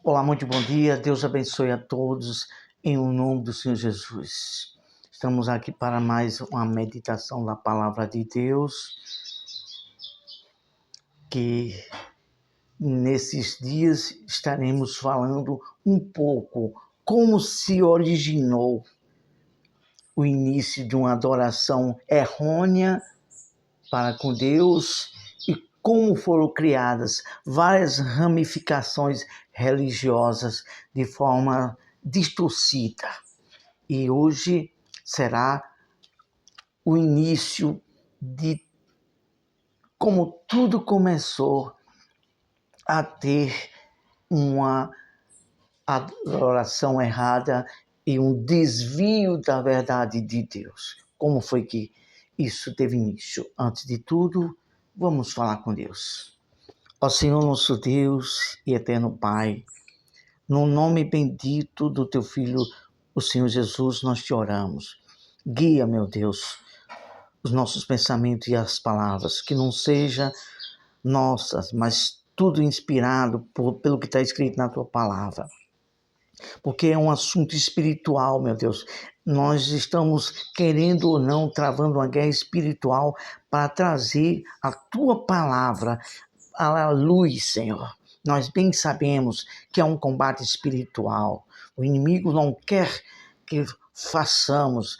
Olá, muito bom dia. Deus abençoe a todos em o nome do Senhor Jesus. Estamos aqui para mais uma meditação da palavra de Deus, que nesses dias estaremos falando um pouco como se originou o início de uma adoração errônea para com Deus e como foram criadas várias ramificações religiosas de forma distorcida. E hoje será o início de como tudo começou a ter uma adoração errada e um desvio da verdade de Deus. Como foi que isso teve início? Antes de tudo, vamos falar com Deus. Ó Senhor nosso Deus e eterno Pai, no nome bendito do Teu Filho, o Senhor Jesus, nós te oramos. Guia, meu Deus, os nossos pensamentos e as palavras, que não seja nossas, mas tudo inspirado pelo que está escrito na Tua palavra. Porque é um assunto espiritual, meu Deus. Nós estamos, querendo ou não, travando uma guerra espiritual para trazer a Tua palavra à luz, Senhor. Nós bem sabemos que é um combate espiritual. O inimigo não quer que façamos,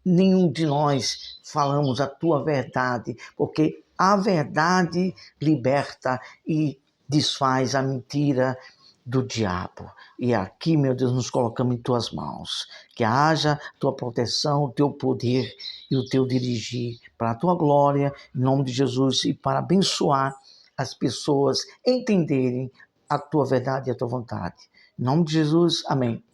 nenhum de nós falamos a Tua verdade, porque a verdade liberta e desfaz a mentira do diabo. E aqui, meu Deus, nos colocamos em Tuas mãos. Que haja Tua proteção, o Teu poder e o Teu dirigir para a Tua glória, em nome de Jesus, e para abençoar as pessoas entenderem a Tua verdade e a Tua vontade. Em nome de Jesus, amém.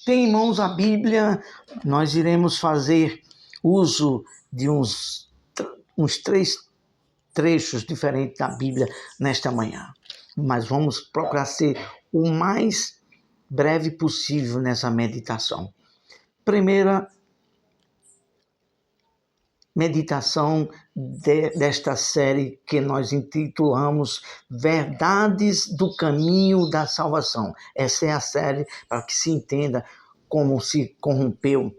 Tem em mãos a Bíblia, nós iremos fazer uso de uns 3 trechos diferentes da Bíblia nesta manhã. Mas vamos procurar ser o mais breve possível nessa meditação. Primeira meditação desta série que nós intitulamos Verdades do Caminho da Salvação. Essa é a série para que se entenda como se corrompeu,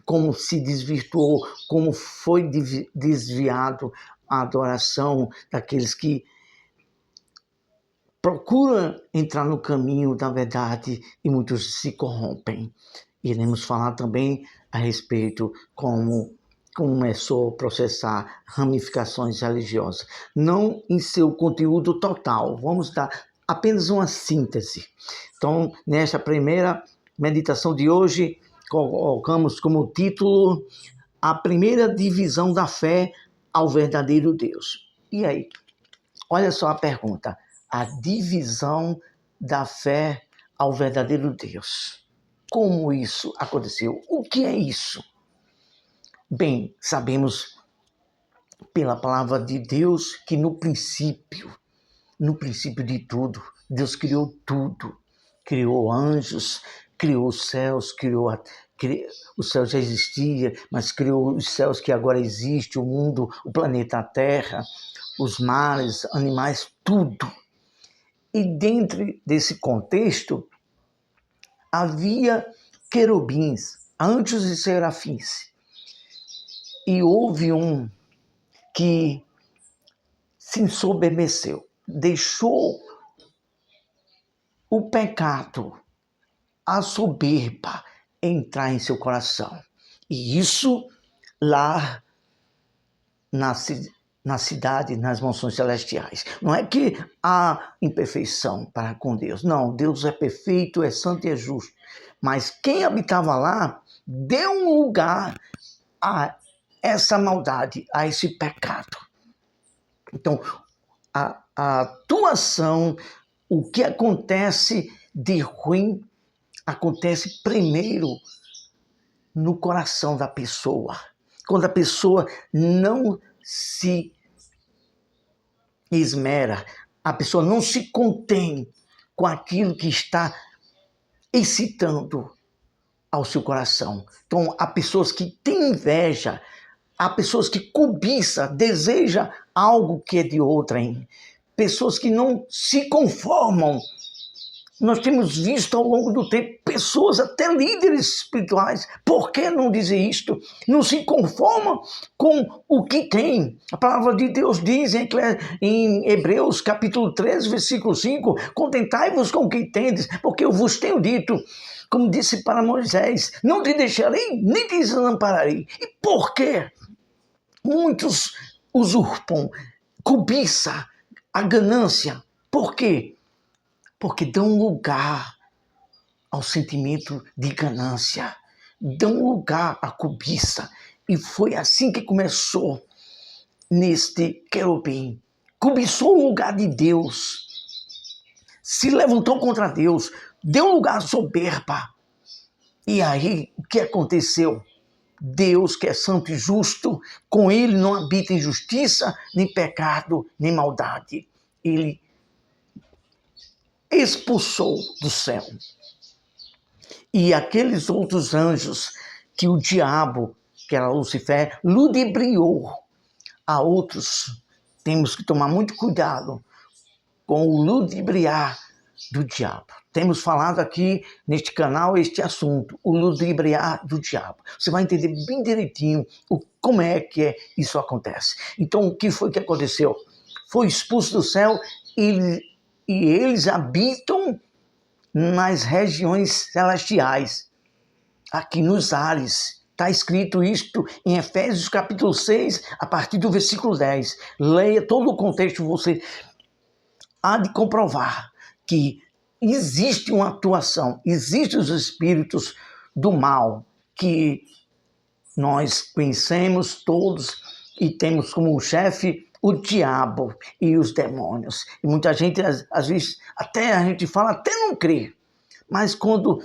como se desvirtuou, como foi desviado a adoração daqueles que procuram entrar no caminho da verdade e muitos se corrompem. Iremos falar também a respeito como começou a processar ramificações religiosas, não em seu conteúdo total, vamos dar apenas uma síntese. Então, nesta primeira meditação de hoje, colocamos como título a primeira divisão da fé ao verdadeiro Deus. E aí? Olha só a pergunta, a divisão da fé ao verdadeiro Deus. Como isso aconteceu? O que é isso? Bem, sabemos pela palavra de Deus que no princípio de tudo, Deus criou tudo. Criou anjos, criou os céus, o céu já existia, mas criou os céus que agora existem, o mundo, o planeta Terra, os mares, animais, tudo. E dentro desse contexto, havia querubins, anjos e serafins. E houve um que se ensoberbeceu, deixou o pecado, a soberba entrar em seu coração. E isso lá na cidade, nas mansões celestiais. Não é que há imperfeição para com Deus. Não, Deus é perfeito, é santo e é justo. Mas quem habitava lá deu um lugar a essa maldade, a esse pecado. Então, a atuação, o que acontece de ruim, acontece primeiro no coração da pessoa. Quando a pessoa não se esmera, a pessoa não se contém com aquilo que está excitando ao seu coração. Então, há pessoas que têm inveja, há pessoas que cobiçam, desejam algo que é de outrem, pessoas que não se conformam Nós temos visto ao longo do tempo pessoas, até líderes espirituais, por que não dizer isto? Não se conformam com o que tem. A palavra de Deus diz em Hebreus capítulo 13, versículo 5, contentai-vos com o que tendes, porque eu vos tenho dito, como disse para Moisés, não te deixarei, nem te desampararei. E por quê? Muitos usurpam, cobiça, a ganância. Por quê? Porque dão lugar ao sentimento de ganância, dão lugar à cobiça. E foi assim que começou neste querubim. Cobiçou o lugar de Deus, se levantou contra Deus, deu lugar à soberba. E aí, o que aconteceu? Deus, que é santo e justo, com ele não habita injustiça, nem pecado, nem maldade. Ele expulsou do céu. E aqueles outros anjos que o diabo, que era Lucifer, ludibriou a outros. Temos que tomar muito cuidado com o ludibriar do diabo. Temos falado aqui neste canal este assunto, o ludibriar do diabo. Você vai entender bem direitinho como é que isso acontece. Então, o que foi que aconteceu? Foi expulso do céu e eles habitam nas regiões celestiais, aqui nos ares. Está escrito isto em Efésios capítulo 6, a partir do versículo 10. Leia todo o contexto, você há de comprovar que existe uma atuação, existem os espíritos do mal, que nós conhecemos todos e temos como chefe o diabo e os demônios. E muita gente, às vezes, até a gente fala, até não crê. Mas quando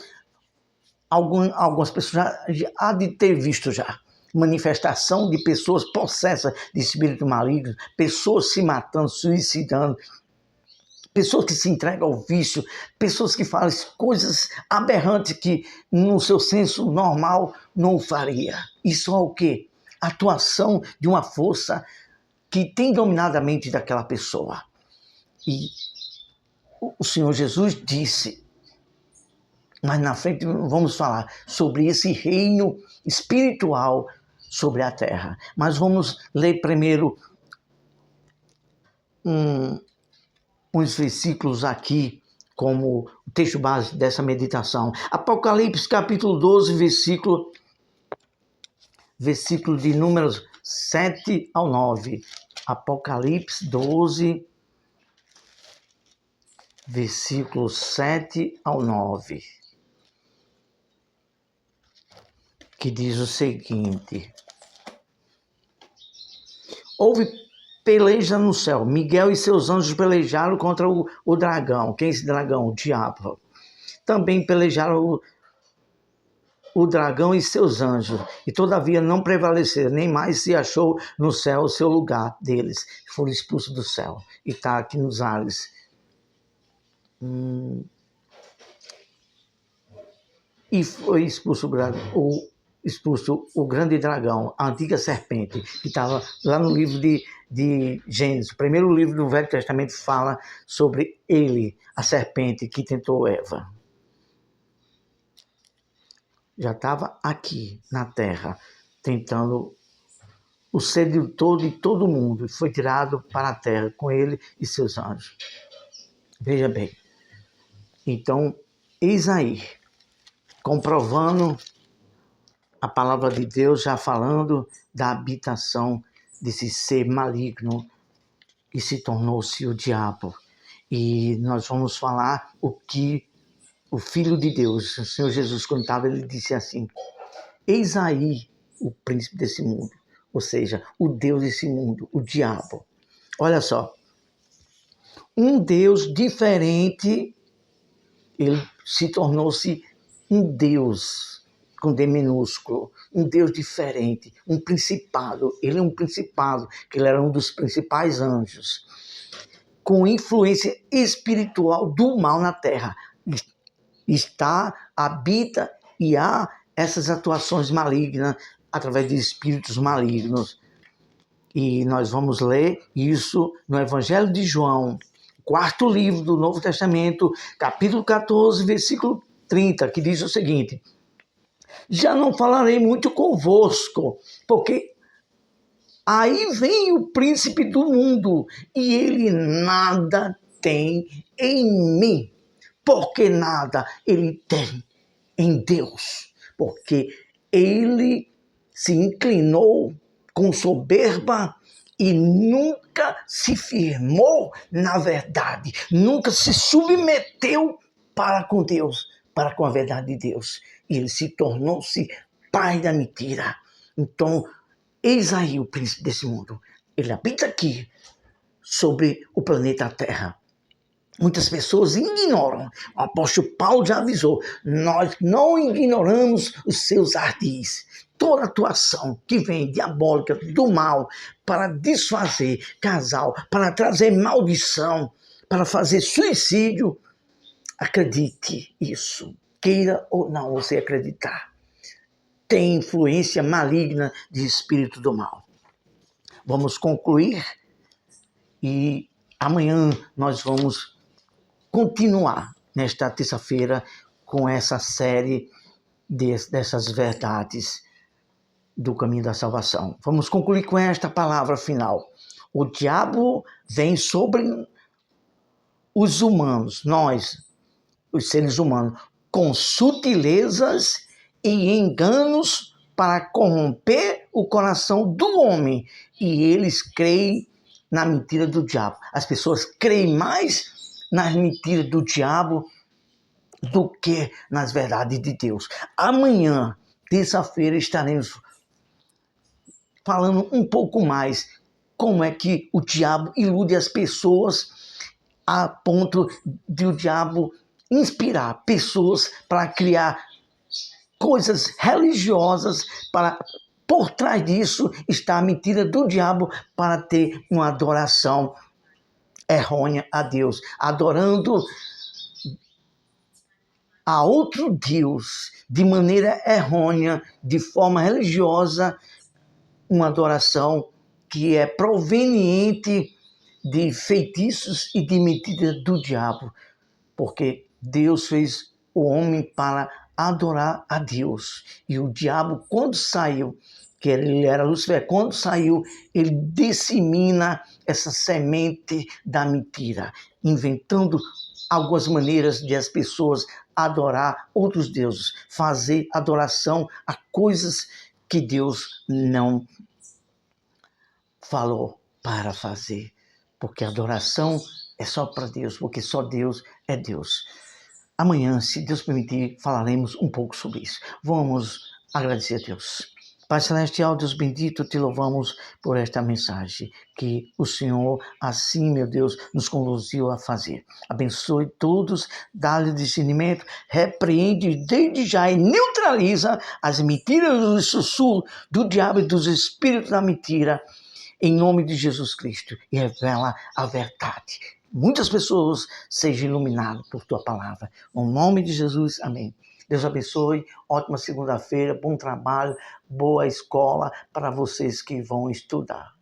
algumas pessoas já há de ter visto já manifestação de pessoas possessas de espírito maligno, pessoas se matando, suicidando, pessoas que se entregam ao vício, pessoas que falam coisas aberrantes que no seu senso normal não o faria. Isso é o quê? A atuação de uma força que tem dominado a mente daquela pessoa. E o Senhor Jesus disse, mas na frente vamos falar sobre esse reino espiritual sobre a terra. Mas vamos ler primeiro uns versículos aqui, como o texto base dessa meditação. Apocalipse capítulo 12, versículo de números 7 ao 9. Apocalipse 12, versículos 7 ao 9. Que diz o seguinte: houve peleja no céu. Miguel e seus anjos pelejaram contra o dragão. Quem é esse dragão? O diabo. Também pelejaram o dragão e seus anjos. E todavia não prevaleceram, nem mais se achou no céu o seu lugar deles. Foram expulsos do céu. E está aqui nos ares. E foi expulso o grande dragão, a antiga serpente, que estava lá no livro de Gênesis. O primeiro livro do Velho Testamento fala sobre ele, a serpente que tentou Eva. Já estava aqui na terra, tentando o sedutor de todo mundo. Foi tirado para a terra com ele e seus anjos. Veja bem. Então, eis aí, comprovando a palavra de Deus, já falando da habitação desse ser maligno que se tornou-se o diabo. E nós vamos falar o que o Filho de Deus, o Senhor Jesus, quando estava, ele disse assim: eis aí o príncipe desse mundo, ou seja, o Deus desse mundo, o diabo. Olha só, um Deus diferente, ele se tornou-se um Deus com D minúsculo, um Deus diferente, um principado. Ele é um principado, que ele era um dos principais anjos, com influência espiritual do mal na terra. Habita e há essas atuações malignas através de espíritos malignos. E nós vamos ler isso no Evangelho de João, quarto livro do Novo Testamento, capítulo 14, versículo 30, que diz o seguinte: já não falarei muito convosco, porque aí vem o príncipe do mundo, e ele nada tem em mim, porque nada ele tem em Deus, porque ele se inclinou com soberba e nunca se firmou na verdade, nunca se submeteu para com Deus, para com a verdade de Deus. E ele se tornou-se pai da mentira. Então, eis aí o príncipe desse mundo. Ele habita aqui, sobre o planeta Terra. Muitas pessoas ignoram. O apóstolo Paulo já avisou. Nós não ignoramos os seus ardis. Toda atuação que vem diabólica do mal para desfazer casal, para trazer maldição, para fazer suicídio, acredite isso. Queira ou não você acreditar. Tem influência maligna de espírito do mal. Vamos concluir e amanhã nós vamos continuar nesta terça-feira com essa série dessas verdades do caminho da salvação. Vamos concluir com esta palavra final. O diabo vem sobre os humanos, nós, os seres humanos, com sutilezas e enganos para corromper o coração do homem. E eles creem na mentira do diabo. As pessoas creem mais nas mentiras do diabo do que nas verdades de Deus. Amanhã, terça-feira, estaremos falando um pouco mais como é que o diabo ilude as pessoas a ponto de o diabo inspirar pessoas para criar coisas religiosas, para por trás disso está a mentira do diabo para ter uma adoração errônea a Deus, adorando a outro Deus de maneira errônea, de forma religiosa, uma adoração que é proveniente de feitiços e de mentira do diabo, porque Deus fez o homem para adorar a Deus, e o diabo, quando saiu, que ele era Lúcifer, quando saiu, ele dissemina essa semente da mentira, inventando algumas maneiras de as pessoas adorar outros deuses, fazer adoração a coisas que Deus não falou para fazer, porque a adoração é só para Deus, porque só Deus é Deus. Amanhã, se Deus permitir, falaremos um pouco sobre isso. Vamos agradecer a Deus. Pai Celestial, Deus bendito, te louvamos por esta mensagem que o Senhor, assim, meu Deus, nos conduziu a fazer. Abençoe todos, dá-lhe discernimento, repreende desde já e neutraliza as mentiras do sussurro do diabo e dos espíritos da mentira, em nome de Jesus Cristo, e revela a verdade. Muitas pessoas sejam iluminadas por tua palavra. No nome de Jesus, amém. Deus abençoe, ótima segunda-feira, bom trabalho, boa escola para vocês que vão estudar.